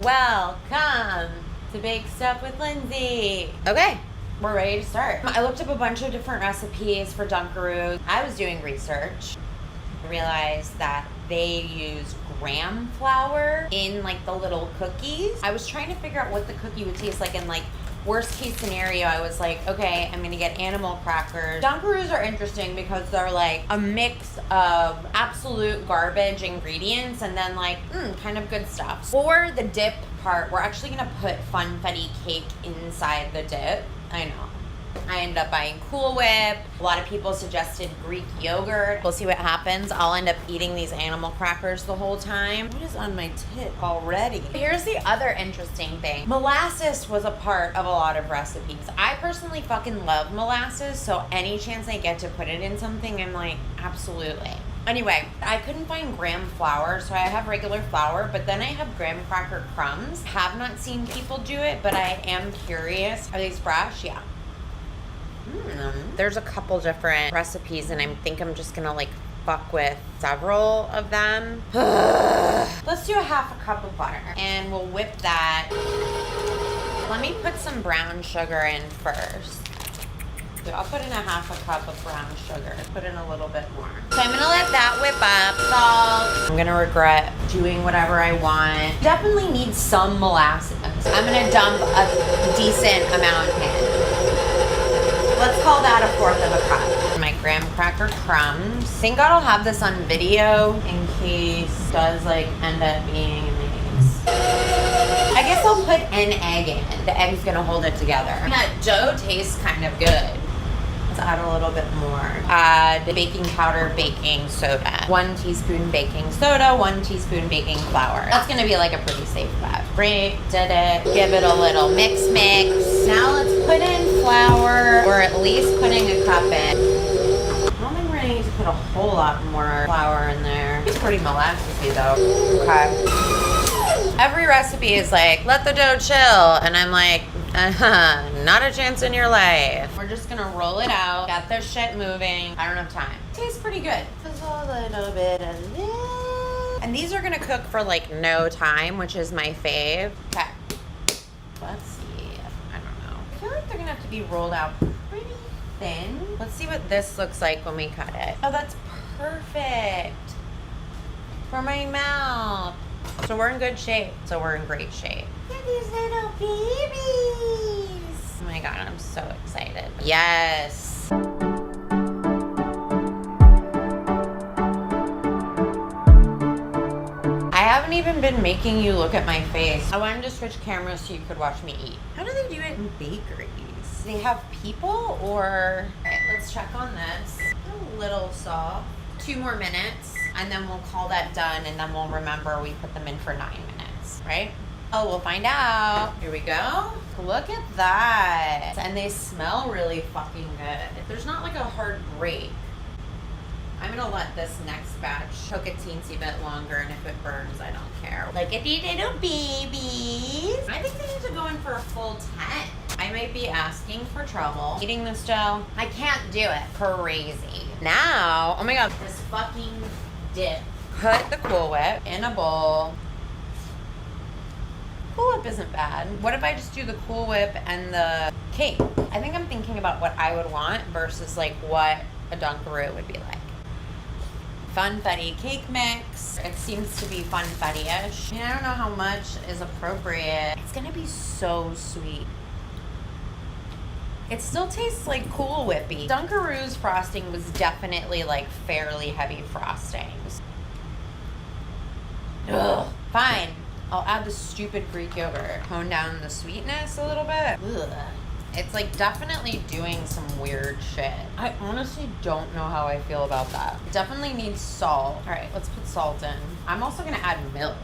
Welcome to Bake Stuff with Lindsay. Okay, we're ready to start. I looked up a bunch of different recipes for Dunkaroos. I was doing research. I realized that they use graham flour in like the little cookies. I was trying to figure out what the cookie would taste like, and like worst case scenario, I was like, okay, I'm gonna get animal crackers. Dunkaroos are interesting because they're like a mix of absolute garbage ingredients and then like kind of good stuff. For the dip part, we're actually gonna put funfetti cake inside the dip. I know. I ended up buying Cool Whip. A lot of people suggested Greek yogurt. We'll see what happens. I'll end up eating these animal crackers the whole time. What is on my tit already? Here's the other interesting thing. Molasses was a part of a lot of recipes. I personally fucking love molasses, so any chance I get to put it in something, I'm like, absolutely. Anyway, I couldn't find graham flour, so I have regular flour, but then I have graham cracker crumbs. Have not seen people do it, but I am curious. Are these fresh? Yeah. There's a couple different recipes, and I think I'm just gonna like fuck with several of them. Let's do a half a cup of butter, and we'll whip that. Let me put some brown sugar in first. So I'll put in a half a cup of brown sugar. Put in a little bit more. So I'm gonna let that whip up. Salt. I'm gonna regret doing whatever I want. Definitely need some molasses. I'm gonna dump a decent amount in. Let's call that a fourth of a cup. My graham cracker crumbs. Thank God I'll have this on video in case it does like end up being these. I guess I'll put an egg in. The egg's gonna hold it together. That dough tastes kind of good. Let's add a little bit more. Add baking powder, baking soda. 1 teaspoon baking soda, 1 teaspoon baking flour. That's gonna be like a pretty safe bet. Great, did it. Give it a little mix. Now let's put in flour, or at least putting a cup in. I don't think we're gonna need to put a whole lot more flour in there. It's pretty molassesy though. Okay. Every recipe is like, let the dough chill. And I'm like, not a chance in your life. We're just gonna roll it out, get this shit moving. I don't have time. Tastes pretty good. Just a little bit of this. And these are gonna cook for like no time, which is my fave. Okay. Let's see. I don't know. I feel like they're gonna have to be rolled out pretty thin. Let's see what this looks like when we cut it. Oh, that's perfect for my mouth. So we're in good shape. So we're in great shape. Look at these little babies. Oh my God, I'm so excited. Yes. I haven't even been making you look at my face. I wanted to switch cameras so you could watch me eat. How do they do it in bakeries? Do they have people or? All right, let's check on this. A little soft. 2 more minutes. And then we'll call that done, and then we'll remember we put them in for 9 minutes, right? Oh, we'll find out. Here we go. Look at that. And they smell really fucking good. There's not like a hard break. I'm gonna let this next batch cook a teensy bit longer, and if it burns, I don't care. Look at these little babies. I think they need to go in for a full 10. I might be asking for trouble eating this dough. I can't do it. Crazy. Now, oh my God, this fucking dip. Put the Cool Whip in a bowl. Cool Whip isn't bad. What if I just do the Cool Whip and the cake? I think I'm thinking about what I would want versus like what a Dunkaroo would be like. Funfetti cake mix. It seems to be funfetti-ish. I mean, I don't know how much is appropriate. It's gonna be so sweet. It still tastes like Cool Whippy. Dunkaroos frosting was definitely like fairly heavy frostings. Ugh. Fine. I'll add the stupid Greek yogurt. Tone down the sweetness a little bit. Ugh. It's like definitely doing some weird shit. I honestly don't know how I feel about that. It definitely needs salt. All right, let's put salt in. I'm also gonna add milk.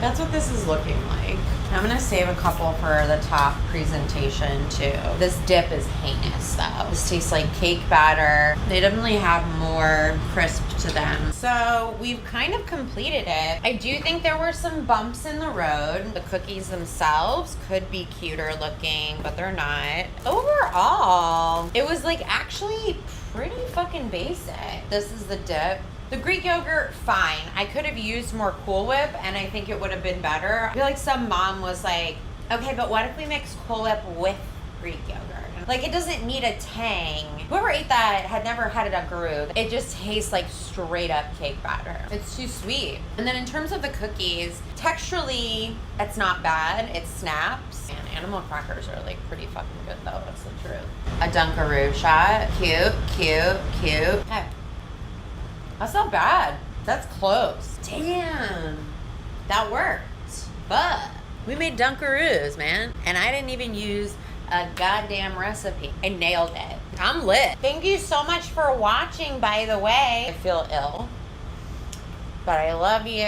That's what this is looking like. I'm gonna save a couple for the top presentation too. This dip is heinous though. This tastes like cake batter. They definitely have more crisp to them. So we've kind of completed it. I do think there were some bumps in the road. The cookies themselves could be cuter looking, but they're not. Overall, it was like actually pretty fucking basic. This is the dip. The Greek yogurt, fine. I could have used more Cool Whip, and I think it would have been better. I feel like some mom was like, okay, but what if we mix Cool Whip with Greek yogurt? Like, it doesn't need a tang. Whoever ate that had never had a Dunkaroo. It just tastes like straight up cake batter. It's too sweet. And then in terms of the cookies, texturally, it's not bad. It snaps. And animal crackers are like pretty fucking good though. That's the truth. A Dunkaroo shot. Cute, cute, cute. Hey, that's not bad. That's close. Damn, that worked. But we made Dunkaroos, man. And I didn't even use a goddamn recipe. I nailed it. I'm lit. Thank you so much for watching, by the way. I feel ill, but I love you.